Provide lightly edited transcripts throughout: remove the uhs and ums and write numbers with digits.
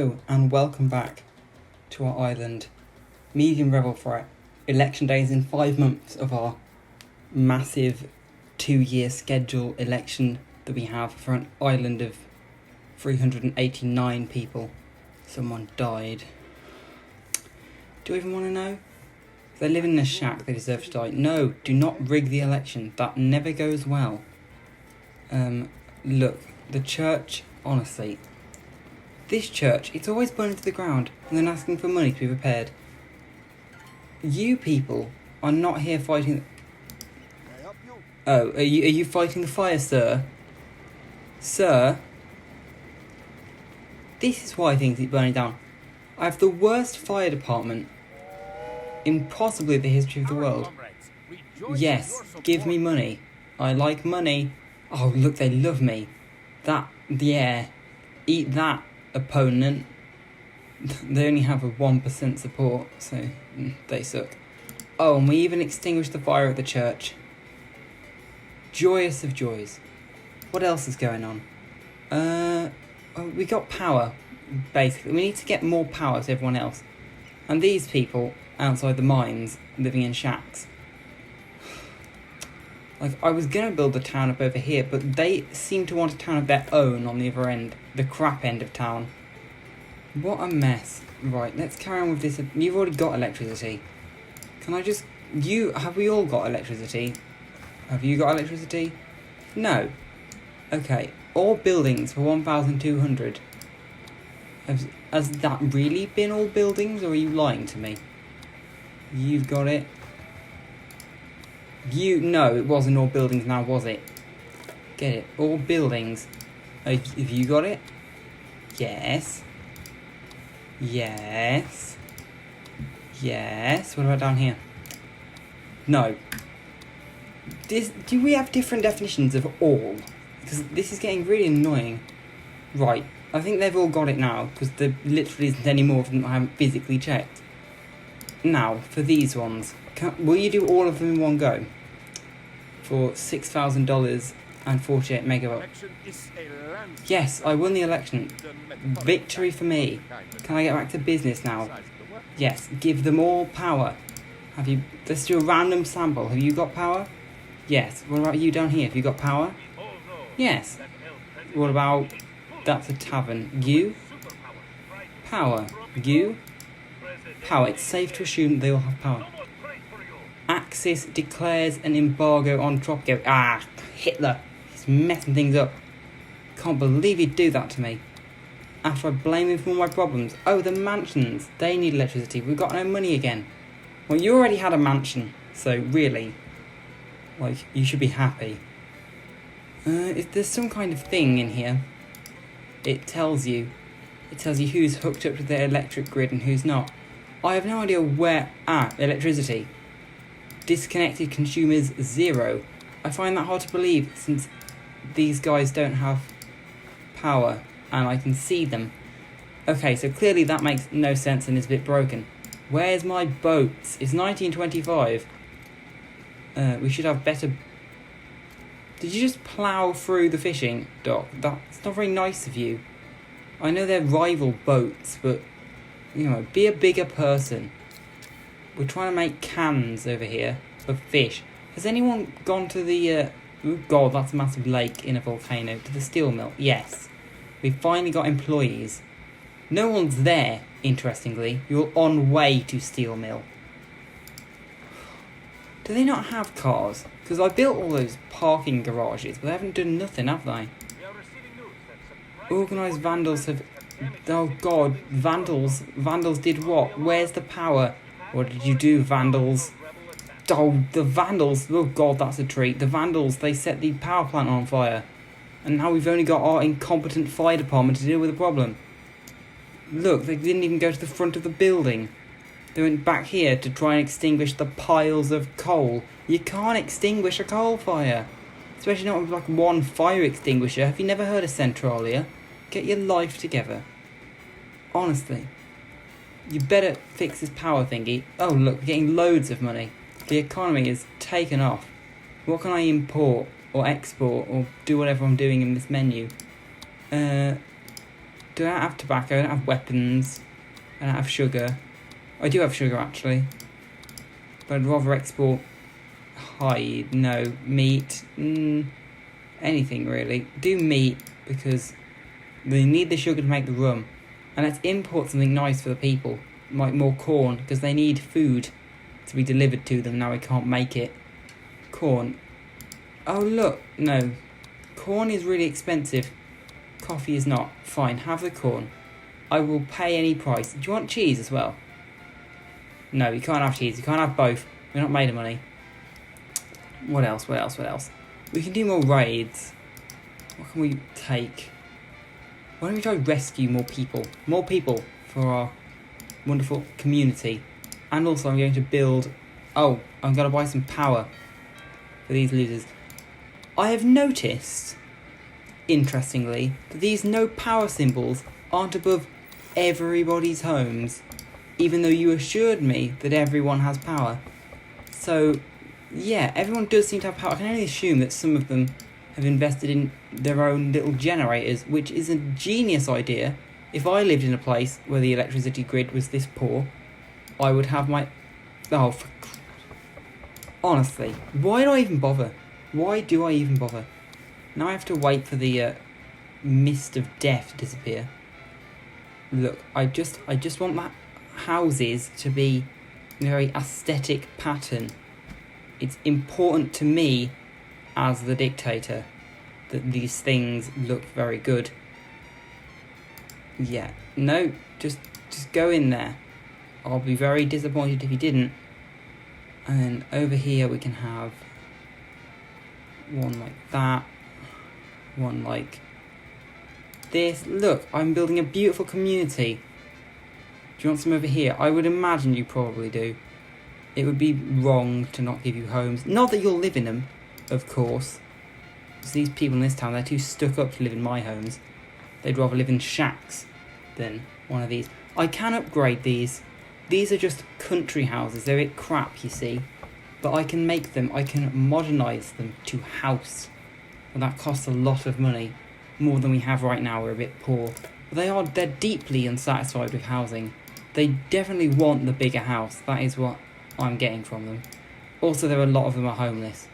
Hello and welcome back to our island. Medium Rebel Threat. Election day is in 5 months of our massive 2-year schedule election that we have for an island of 389 people. Someone died. Do you even want to know? If they live in a shack, they deserve to die. No, do not rig the election. That never goes well. Look, the church, honestly, this church, it's always burning to the ground and then asking for money to be repaired. You people are not here fighting... Can I help you? Oh, are you fighting the fire, sir? Sir? This is why things keep burning down. I have the worst fire department in possibly the history of the world. Yes, give me money. I like money. Oh, look, they love me. Yeah. Eat that, opponent. They only have a 1% support, so they suck. Oh, and we even extinguished the fire at the church. Joyous of joys. What else is going on? We got power, basically. We need to get more power to everyone else. And these people outside the mines, living in shacks. Like, I was going to build a town up over here, but they seem to want a town of their own on the other end. The crap end of town. What a mess. Right, let's carry on with this. You've already got electricity. Can I just... Have we all got electricity? Have you got electricity? No. Okay, all buildings for 1,200. Has that really been all buildings, or are you lying to me? You've got it. No, it wasn't all buildings now, was it? Get it. All buildings. Have you got it? Yes. Yes. Yes. What about down here? No. Do we have different definitions of all? Because this is getting really annoying. Right. I think they've all got it now, because there literally isn't any more of them I haven't physically checked. Now, for these ones. Will you do all of them in one go? For $6,000 and 48 megawatts. Yes, I won the election. Victory for me. Can I get back to business now? Yes, give them all power. Let's do a random sample. Have you got power? Yes. What about you down here? Have you got power? Yes. What about... That's a tavern. You? Power. You? Power. It's safe to assume they all have power. Axis declares an embargo on Tropico. Ah, Hitler. He's messing things up. Can't believe he'd do that to me. After I blame him for all my problems. Oh, the mansions. They need electricity. We've got no money again. Well, you already had a mansion. So, really, like, you should be happy. There's some kind of thing in here. It tells you who's hooked up to the electric grid and who's not. I have no idea where... electricity. Disconnected consumers 0. I find that hard to believe since these guys don't have power and I can see them. Okay, so clearly that makes no sense and is a bit broken. Where's my boats? It's 1925. We should have better... Did you just plough through the fishing dock? That's not very nice of you. I know they're rival boats, but, you know, be a bigger person. We're trying to make cans over here of fish. Has anyone gone to the... oh god, that's a massive lake in a volcano. To the steel mill? Yes. We've finally got employees. No one's there, interestingly. You're on way to steel mill. Do they not have cars? Because I built all those parking garages, but they haven't done nothing, have they? Organised vandals have... Oh god, vandals. Vandals did what? Where's the power? What did you do, vandals? Oh, the vandals. Oh god, that's a treat. The vandals, they set the power plant on fire. And now we've only got our incompetent fire department to deal with the problem. Look, they didn't even go to the front of the building. They went back here to try and extinguish the piles of coal. You can't extinguish a coal fire. Especially not with like one fire extinguisher. Have you never heard of Centralia? Get your life together. Honestly. You better fix this power thingy. Oh look, we're getting loads of money. The economy is taken off. What can I import or export or do whatever I'm doing in this menu? Do I have tobacco? I don't have weapons. I don't have sugar. I do have sugar, actually. But I'd rather export hide. No. Meat. Anything, really. Do meat, because they need the sugar to make the rum. And let's import something nice for the people. Like more corn, because they need food to be delivered to them. Now we can't make it. Corn. Oh, look. No. Corn is really expensive. Coffee is not. Fine, have the corn. I will pay any price. Do you want cheese as well? No, you can't have cheese. You can't have both. We're not made of money. What else? What else? What else? We can do more raids. What can we take? Why don't we try rescue more people? More people for our wonderful community. And also I'm going to build... Oh, I'm going to buy some power for these losers. I have noticed, interestingly, that these no power symbols aren't above everybody's homes, even though you assured me that everyone has power. So, yeah, everyone does seem to have power. I can only assume that some of them have invested in their own little generators, which is a genius idea. If I lived in a place where the electricity grid was this poor, I would have my... Oh, honestly, why do I even bother? Why do I even bother? Now I have to wait for the mist of death to disappear. Look, I just want my houses to be in a very aesthetic pattern. It's important to me as the dictator that these things look very good. Yeah, no, just go in there. I'll be very disappointed if you didn't. And then over here we can have one like that, one like this. Look, I'm building a beautiful community. Do you want some over here? I would imagine you probably do. It would be wrong to not give you homes. Not that you'll live in them, of course. Because these people in this town, they're too stuck up to live in my homes. They'd rather live in shacks than one of these. I can upgrade these. These are just country houses. They're a bit crap, you see. But I can make them, I can modernise them to house. And that costs a lot of money. More than we have right now, we're a bit poor. But they're deeply unsatisfied with housing. They definitely want the bigger house. That is what I'm getting from them. Also, there are a lot of them are homeless.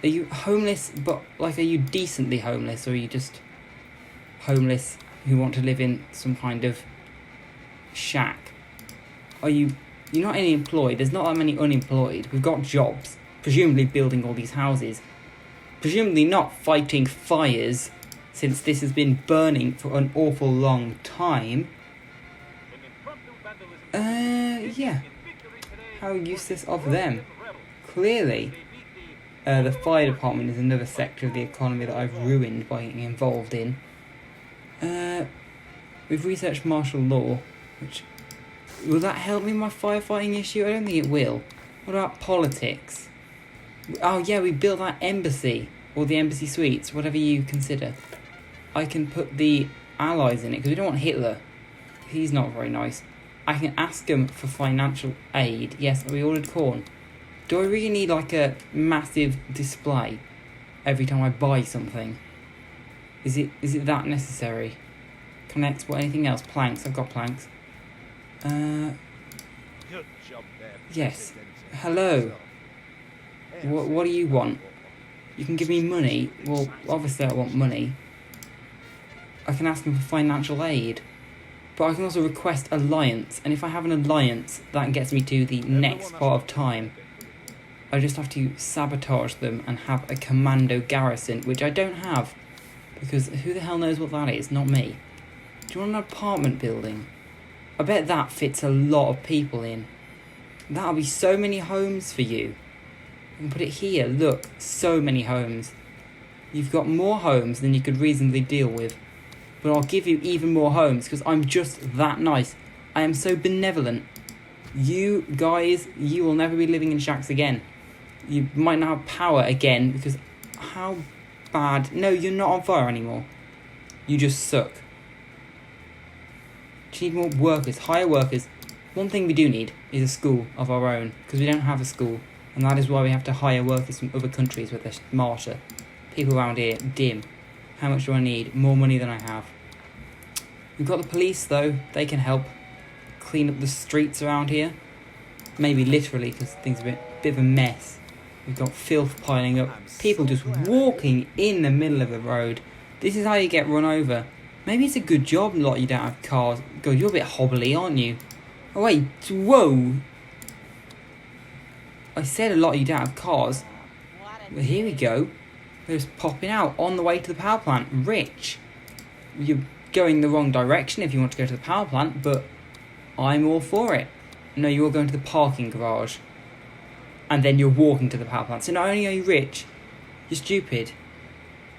Are you homeless, but like, are you decently homeless? Or are you just homeless who want to live in some kind of shack? You're not any employed. There's not that many unemployed. We've got jobs. Presumably building all these houses. Presumably not fighting fires, since this has been burning for an awful long time. Yeah. How useless of them. Clearly. The fire department is another sector of the economy that I've ruined by getting involved in. We've researched martial law, which... Will that help me in my firefighting issue? I don't think it will. What about politics? Oh yeah, we built that embassy. Or the embassy suites, whatever you consider. I can put the allies in it, because we don't want Hitler. He's not very nice. I can ask him for financial aid. Yes, we ordered corn. Do I really need like a massive display every time I buy something? Is it that necessary? Can I export anything else? Planks, I've got planks. Yes. Hello. What do you want? You can give me money. Well, obviously I want money. I can ask him for financial aid. But I can also request alliance. And if I have an alliance, that gets me to the next part of time. I just have to sabotage them and have a commando garrison, which I don't have. Because who the hell knows what that is? Not me. Do you want an apartment building? I bet that fits a lot of people in. That'll be so many homes for you. You can put it here, look, so many homes. You've got more homes than you could reasonably deal with. But I'll give you even more homes, because I'm just that nice. I am so benevolent. You guys, you will never be living in shacks again. You might not have power again, because how bad... No, you're not on fire anymore. You just suck. Do you need more workers? Hire workers. One thing we do need is a school of our own, because we don't have a school, and that is why we have to hire workers from other countries where they're smarter. People around here, dim. How much do I need? More money than I have. We've got the police though, they can help clean up the streets around here. Maybe literally, because things are a bit of a mess. We've got filth piling up, people just walking in the middle of the road. This is how you get run over. Maybe it's a good job a lot you don't have cars. God, you're a bit hobbly, aren't you? Oh wait, whoa! I said a lot you don't have cars. Well, here we go. They're just popping out on the way to the power plant. Rich. You're going the wrong direction if you want to go to the power plant, but I'm all for it. No, you're going to the parking garage. And then you're walking to the power plant. So not only are you rich, you're stupid.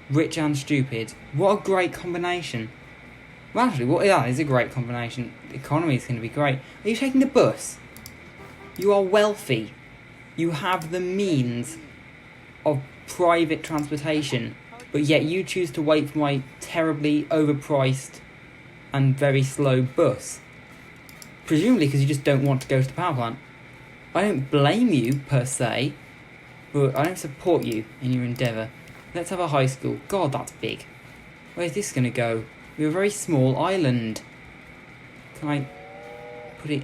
Rich and stupid. What a great combination. Well, actually, that is a great combination. The economy is going to be great. Are you taking the bus? You are wealthy. You have the means of private transportation, but yet you choose to wait for my terribly overpriced and very slow bus. Presumably because you just don't want to go to the power plant. I don't blame you, per se, but I don't support you in your endeavour. Let's have a high school. God, that's big. Where's this going to go? We're a very small island. Can I put it...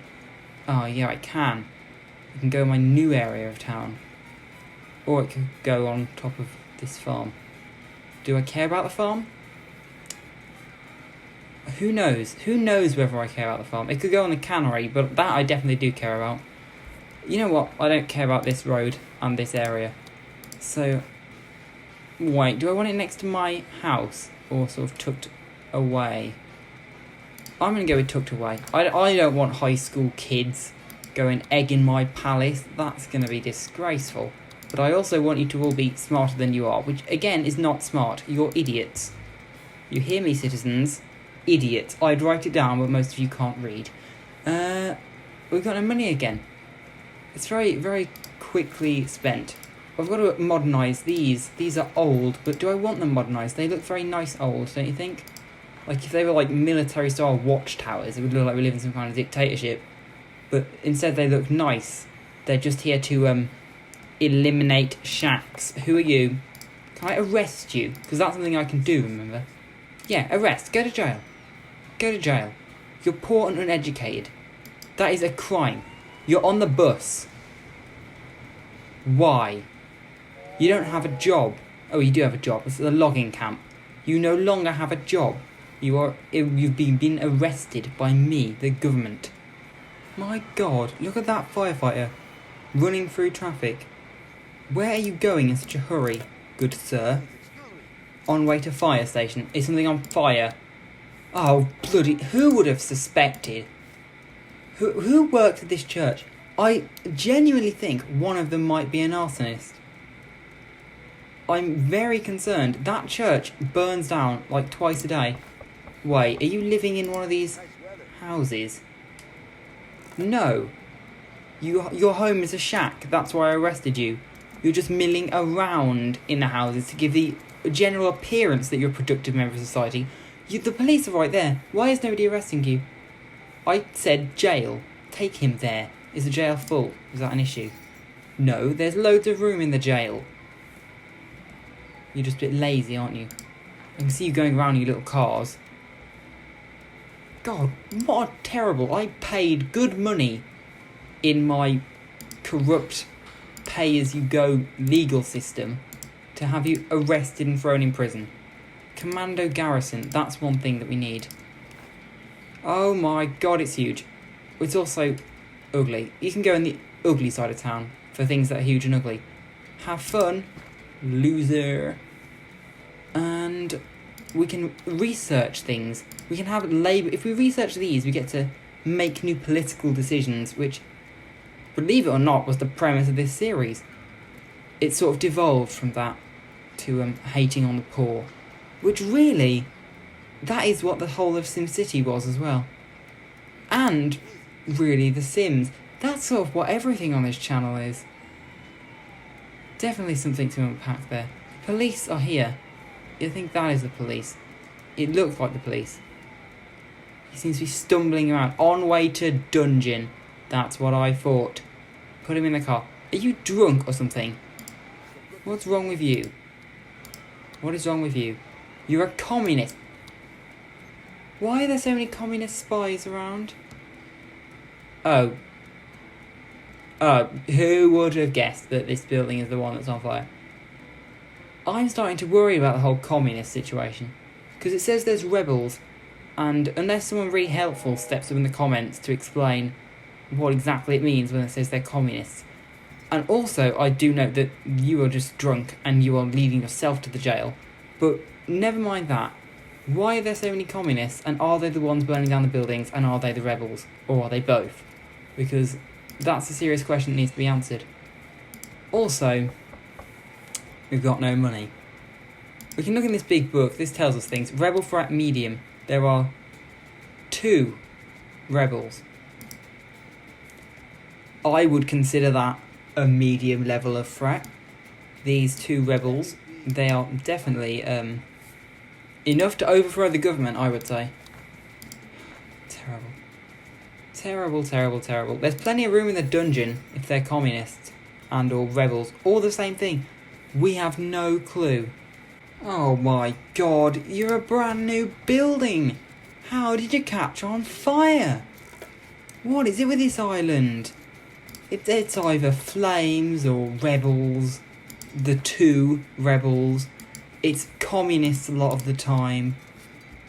Oh, yeah, I can. I can go in my new area of town. Or it could go on top of this farm. Do I care about the farm? Who knows? Who knows whether I care about the farm? It could go on the cannery, but that I definitely do care about. You know what? I don't care about this road and this area. So, wait, do I want it next to my house? Or sort of tucked away? I'm going to go with tucked away. I don't want high school kids going egging my palace. That's going to be disgraceful. But I also want you to all be smarter than you are, which again is not smart. You're idiots. You hear me, citizens? Idiots. I'd write it down, but most of you can't read. We've got no money again. It's very, very quickly spent. I've got to modernise these. These are old, but do I want them modernised? They look very nice old, don't you think? Like, if they were like military-style watchtowers, it would look like we live in some kind of dictatorship. But instead they look nice. They're just here to, eliminate shacks. Who are you? Can I arrest you? Because that's something I can do, remember? Yeah, arrest. Go to jail. Go to jail. You're poor and uneducated. That is a crime. You're on the bus. Why? You don't have a job. Oh, you do have a job. It's a logging camp. You no longer have a job. You've been arrested by me, the government. My God, look at that firefighter running through traffic. Where are you going in such a hurry, good sir? On way to fire station. Is something on fire? Oh, bloody... Who would have suspected? Who worked at this church? I genuinely think one of them might be an arsonist. I'm very concerned. That church burns down like twice a day. Wait, are you living in one of these houses? No. Your home is a shack. That's why I arrested you. You're just milling around in the houses to give the general appearance that you're a productive member of society. The police are right there. Why is nobody arresting you? I said jail. Take him there. Is the jail full? Is that an issue? No, there's loads of room in the jail. You're just a bit lazy, aren't you? I can see you going around in your little cars. God, what a terrible... I paid good money in my corrupt pay-as-you-go legal system to have you arrested and thrown in prison. Commando garrison, that's one thing that we need. Oh my God, it's huge. It's also ugly. You can go in the ugly side of town for things that are huge and ugly. Have fun, loser. And we can research things. We can have labour. If we research these, we get to make new political decisions, which, believe it or not, was the premise of this series. It sort of devolved from that to hating on the poor, which really, that is what the whole of SimCity was as well. And really The Sims. That's sort of what everything on this channel is. Definitely something to unpack there. Police are here. I think that is the police. It looks like the police. He seems to be stumbling around. On way to dungeon. That's what I thought. Put him in the car. Are you drunk or something? What's wrong with you? What is wrong with you? You're a communist. Why are there so many communist spies around? Oh. Who would have guessed that this building is the one that's on fire? I'm starting to worry about the whole communist situation. Because it says there's rebels, and unless someone really helpful steps up in the comments to explain what exactly it means when it says they're communists. And also, I do note that you are just drunk and you are leading yourself to the jail. But never mind that. Why are there so many communists, and are they the ones burning down the buildings, and are they the rebels? Or are they both? Because that's a serious question that needs to be answered. Also, we've got no money. We can look in this big book. This tells us things. Rebel threat medium. There are 2 rebels. I would consider that a medium level of threat. These 2 rebels, they are definitely enough to overthrow the government, I would say. Terrible. Terrible, terrible, terrible. There's plenty of room in the dungeon if they're communists and or rebels. All the same thing. We have no clue. Oh my god, you're a brand new building! How did you catch on fire? What is it with this island? It's either flames or rebels. The 2 rebels. It's communists a lot of the time.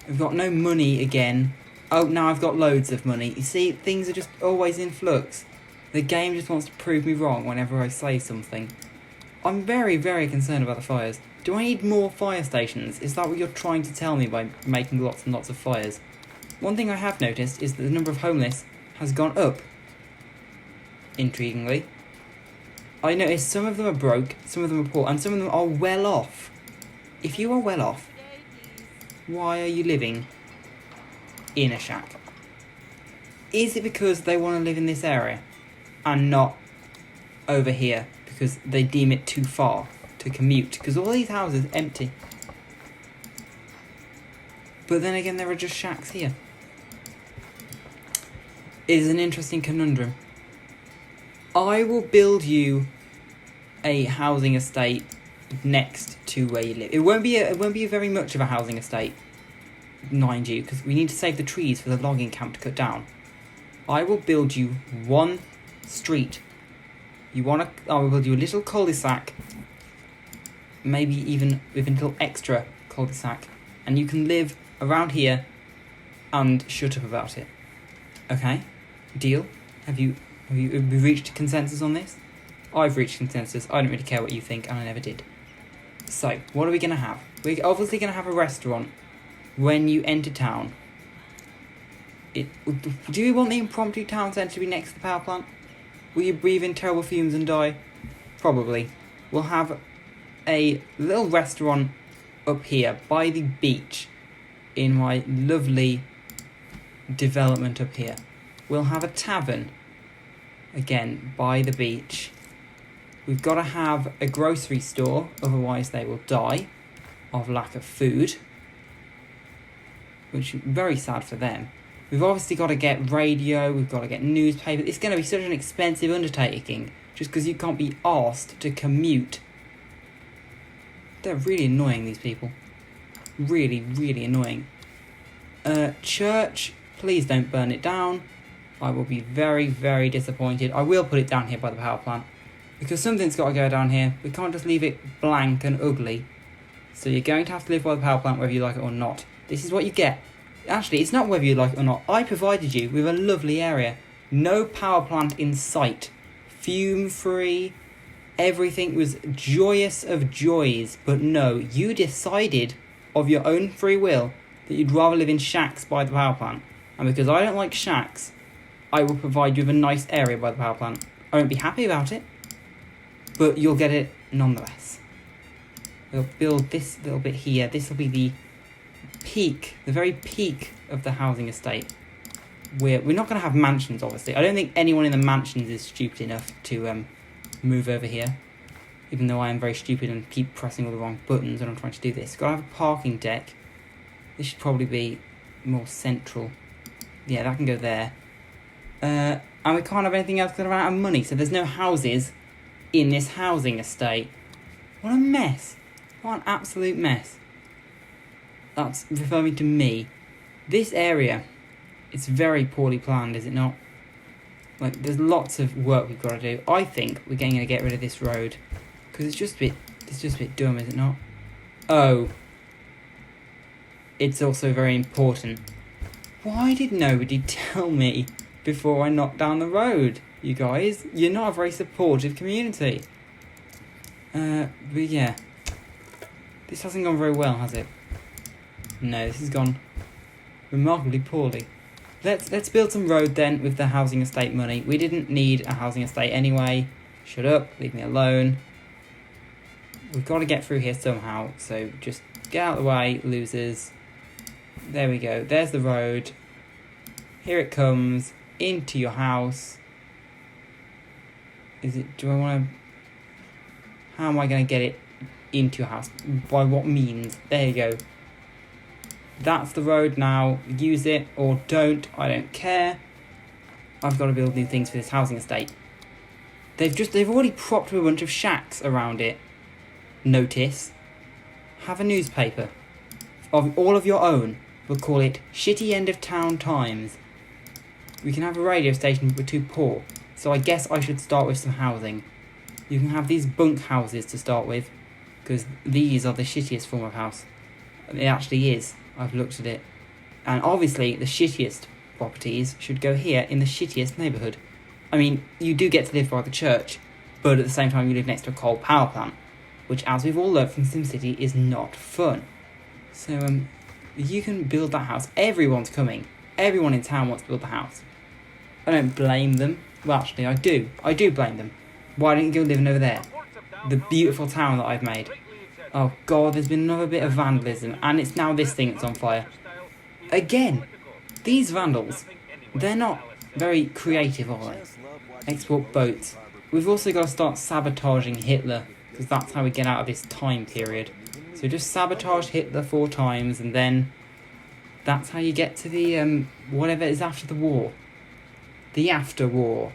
I've got no money again. Oh, now I've got loads of money. You see, things are just always in flux. The game just wants to prove me wrong whenever I say something. I'm very, very concerned about the fires. Do I need more fire stations? Is that what you're trying to tell me by making lots and lots of fires? One thing I have noticed is that the number of homeless has gone up. Intriguingly. I noticed some of them are broke, some of them are poor, and some of them are well off. If you are well off, why are you living in a shack? Is it because they want to live in this area and not over here because they deem it too far to commute? Because all these houses are empty. But then again, there are just shacks here. It is an interesting conundrum. I will build you a housing estate next to where you live. It won't be very much of a housing estate, mind you, because we need to save the trees for the logging camp to cut down. I will build you one street. I will build you a little cul-de-sac, maybe even with a little extra cul-de-sac, and you can live around here and shut up about it. Okay? Deal? Have you reached consensus on this? I've reached consensus. I don't really care what you think, and I never did. So, what are we going to have? We're obviously going to have a restaurant when you enter town. Do you want the impromptu town centre to be next to the power plant? Will you breathe in terrible fumes and die? Probably. We'll have a little restaurant up here by the beach in my lovely development up here. We'll have a tavern, again, by the beach. We've got to have a grocery store, otherwise they will die of lack of food, which is very sad for them. We've obviously got to get radio, we've got to get newspaper. It's going to be such an expensive undertaking, just because you can't be asked to commute. They're really annoying, these people. Really, really annoying. Church, please don't burn it down. I will be very, very disappointed. I will put it down here by the power plant, because something's got to go down here. We can't just leave it blank and ugly. So you're going to have to live by the power plant whether you like it or not. This is what you get. Actually, it's not whether you like it or not. I provided you with a lovely area. No power plant in sight. Fume-free. Everything was joyous of joys. But no, you decided of your own free will that you'd rather live in shacks by the power plant. And because I don't like shacks, I will provide you with a nice area by the power plant. I won't be happy about it, but you'll get it nonetheless. We'll build this little bit here. This will be the peak, the very peak of the housing estate. We're not going to have mansions, obviously. I don't think anyone in the mansions is stupid enough to move over here, even though I am very stupid and keep pressing all the wrong buttons when I'm trying to do this. Got to have a parking deck. This should probably be more central. Yeah, that can go there. And we can't have anything else because we're out of money, so there's no houses in this housing estate. What a mess. What an absolute mess. That's referring to me. This area, it's very poorly planned, is it not? Like, there's lots of work we've got to do. I think we're going to get rid of this road. Because it's just a bit dumb, is it not? Oh. It's also very important. Why did nobody tell me before I knocked down the road, you guys? You're not a very supportive community. But yeah. This hasn't gone very well, has it? No, this has gone remarkably poorly. Let's build some road then with the housing estate money. We didn't need a housing estate anyway. Shut up, leave me alone. We've got to get through here somehow, so just get out of the way, losers. There we go, there's the road. Here it comes, into your house. How am I going to get it into your house? By what means? There you go. That's the road now. Use it or don't. I don't care. I've got to build new things for this housing estate. They've already propped up a bunch of shacks around it. Notice. Have a newspaper of all of your own. We'll call it Shitty End of Town Times. We can have a radio station, but we're too poor. So I guess I should start with some housing. You can have these bunk houses to start with, because these are the shittiest form of house. It actually is. I've looked at it. And obviously, the shittiest properties should go here in the shittiest neighbourhood. I mean, you do get to live by the church, but at the same time you live next to a coal power plant, which, as we've all learned from SimCity, is not fun. So, you can build that house. Everyone's coming. Everyone in town wants to build the house. I don't blame them. Well, actually, I do. I do blame them. Why don't you go living over there? The beautiful town that I've made. Oh god, there's been another bit of vandalism, and it's now this thing that's on fire. Again, these vandals, they're not very creative, are they? Export boats. We've also got to start sabotaging Hitler, because that's how we get out of this time period. So just sabotage Hitler 4 times, and then that's how you get to the, whatever is after the war. The after war.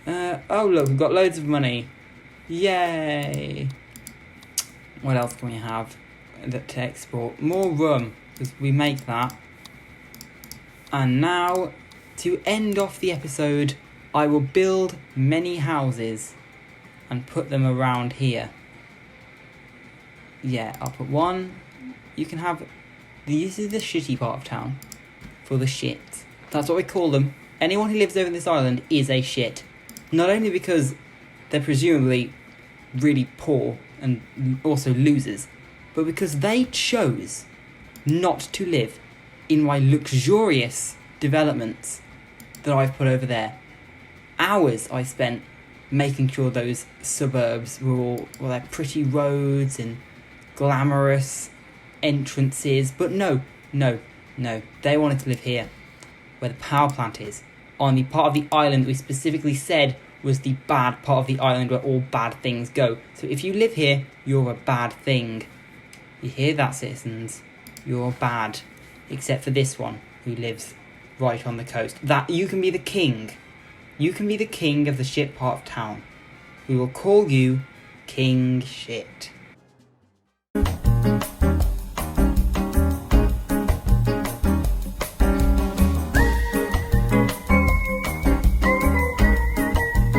Oh look, we've got loads of money. Yay! What else can we have to export? More rum, because we make that. And now, to end off the episode, I will build many houses and put them around here. Yeah, I'll put one. You can have... This is the shitty part of town. For the shit. That's what we call them. Anyone who lives over this island is a shit. Not only because they're presumably really poor and also losers, but because they chose not to live in my luxurious developments that I've put over there. Hours I spent making sure those suburbs were all, well, they're pretty roads and glamorous entrances, but no, they wanted to live here, where the power plant is, on the part of the island we specifically said was the bad part of the island where all bad things go. So if you live here, you're a bad thing. You hear that, citizens? You're bad. Except for this one, who lives right on the coast. That you can be the king. You can be the king of the shit part of town. We will call you King Shit.